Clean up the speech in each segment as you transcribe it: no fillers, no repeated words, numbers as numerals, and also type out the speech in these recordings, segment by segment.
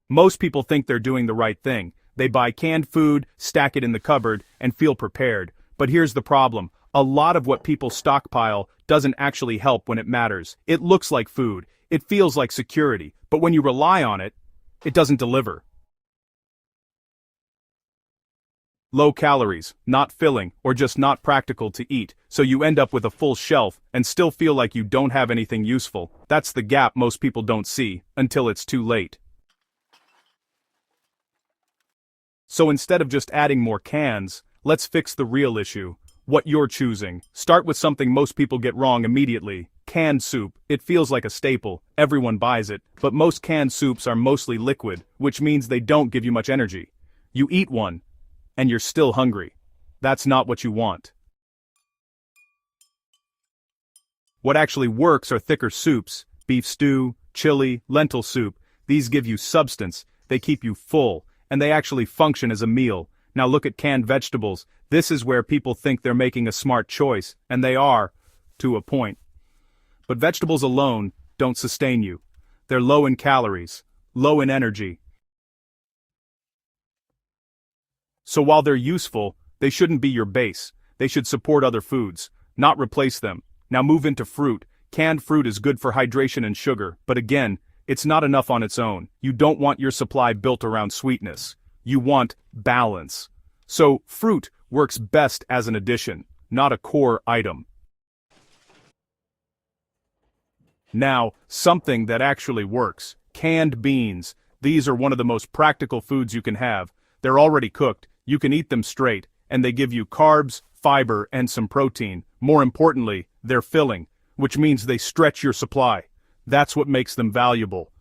Most people think they're doing the right thing. They buy canned food, stack it in the cupboard, and feel prepared. But here's the problem. A lot of what people stockpile doesn't actually help when it matters. It looks like food. It feels like security. But when you rely on it, it doesn't deliver. Low calories, not filling, or just not practical to eat, so you end up with a full shelf and still feel like you don't have anything useful. That's the gap most people don't see, until it's too late. So instead of just adding more cans, let's fix the real issue. What you're choosing. Start with something most people get wrong immediately. Canned soup. It feels like a staple. Everyone buys it. But most canned soups are mostly liquid, which means they don't give you much energy. You eat one, and you're still hungry. That's not what you want. What actually works are thicker soups. Beef stew, chili, lentil soup. These give you substance. They keep you full. And they actually function as a meal. Now look at canned vegetables. This is where people think they're making a smart choice, and they are, to a point. But vegetables alone don't sustain you. They're low in calories, low in energy. So while they're useful, they shouldn't be your base. They should support other foods, not replace them. Now move into fruit. Canned fruit is good for hydration and sugar, but again, it's not enough on its own. You don't want your supply built around sweetness. You want balance. So, fruit works best as an addition, not a core item. Now, something that actually works. Canned beans. These are one of the most practical foods you can have. They're already cooked, you can eat them straight, and they give you carbs, fiber, and some protein. More importantly, they're filling, which means they stretch your supply. That's what makes them valuable.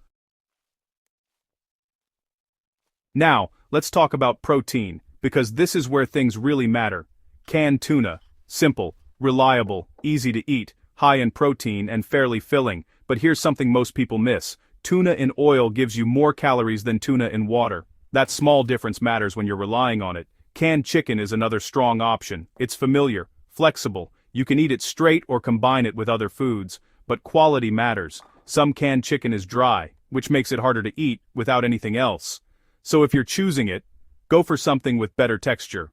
Now, let's talk about protein, because this is where things really matter. Canned tuna. Simple, reliable, easy to eat, high in protein and fairly filling, but here's something most people miss. Tuna in oil gives you more calories than tuna in water. That small difference matters when you're relying on it. Canned chicken is another strong option. It's familiar, flexible, you can eat it straight or combine it with other foods, but quality matters. Some canned chicken is dry, which makes it harder to eat without anything else. So if you're choosing it, go for something with better texture.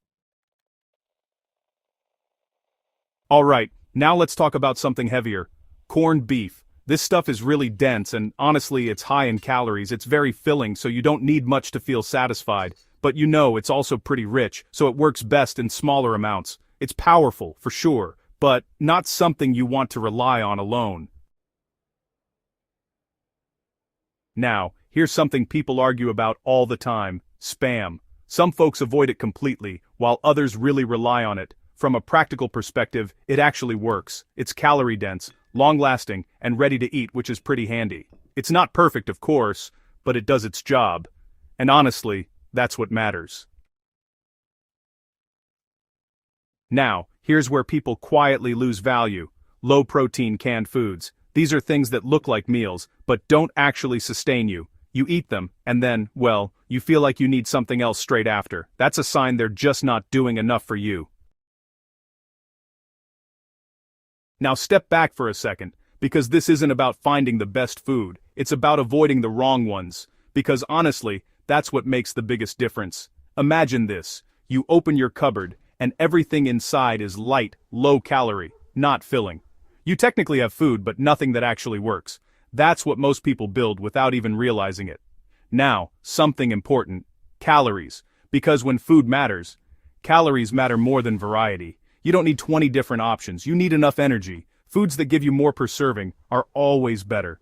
Alright, now let's talk about something heavier. Corned beef. This stuff is really dense and honestly it's high in calories. It's very filling, so you don't need much to feel satisfied. But you know it's also pretty rich, so it works best in smaller amounts. It's powerful, for sure, but not something you want to rely on alone. Now, here's something people argue about all the time: Spam. Some folks avoid it completely, while others really rely on it. From a practical perspective, it actually works. It's calorie-dense, long-lasting, and ready to eat, which is pretty handy. It's not perfect, of course, but it does its job. And honestly, that's what matters. Now, here's where people quietly lose value. Low-protein canned foods. These are things that look like meals, but don't actually sustain you. You eat them, and then, well, you feel like you need something else straight after. That's a sign they're just not doing enough for you. Now step back for a second, because this isn't about finding the best food. It's about avoiding the wrong ones. Because honestly, that's what makes the biggest difference. Imagine this. You open your cupboard, and everything inside is light, low-calorie, not filling. You technically have food, but nothing that actually works. That's what most people build without even realizing it. Now, something important. Calories. Because when food matters, calories matter more than variety. You don't need 20 different options. You need enough energy. Foods that give you more per serving are always better.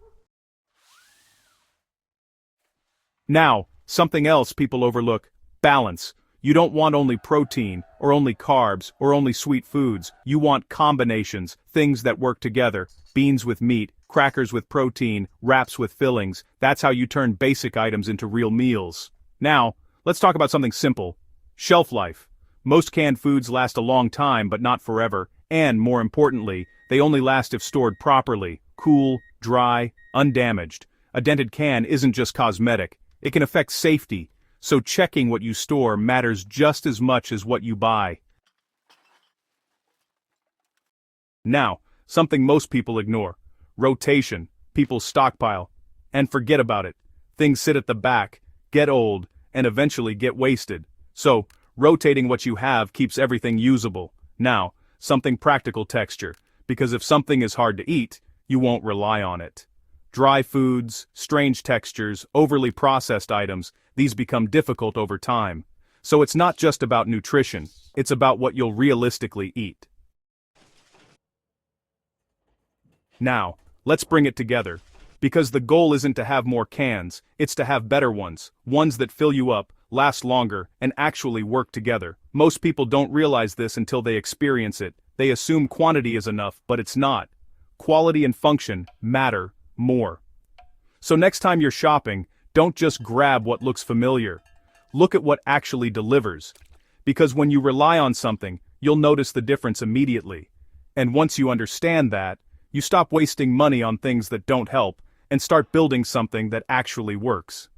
Now, something else people overlook. Balance. You don't want only protein, or only carbs, or only sweet foods. You want combinations, things that work together. Beans with meat, crackers with protein, wraps with fillings. That's how you turn basic items into real meals. Now, let's talk about something simple. Shelf life. Most canned foods last a long time, but not forever. And, more importantly, they only last if stored properly. Cool, dry, undamaged. A dented can isn't just cosmetic. It can affect safety. So checking what you store matters just as much as what you buy. Now, something most people ignore. Rotation. People stockpile. And forget about it. Things sit at the back. get old, and eventually get wasted. So, rotating what you have keeps everything usable. Now, something practical: texture, because if something is hard to eat, you won't rely on it. Dry foods, strange textures, overly processed items, these become difficult over time. So it's not just about nutrition, it's about what you'll realistically eat. Now, let's bring it together. Because the goal isn't to have more cans, it's to have better ones that fill you up, last longer, and actually work together. Most people don't realize this until they experience it. They assume quantity is enough, but it's not. Quality and function matter more. So next time you're shopping, don't just grab what looks familiar. Look at what actually delivers. Because when you rely on something, you'll notice the difference immediately. And once you understand that, you stop wasting money on things that don't help, and start building something that actually works.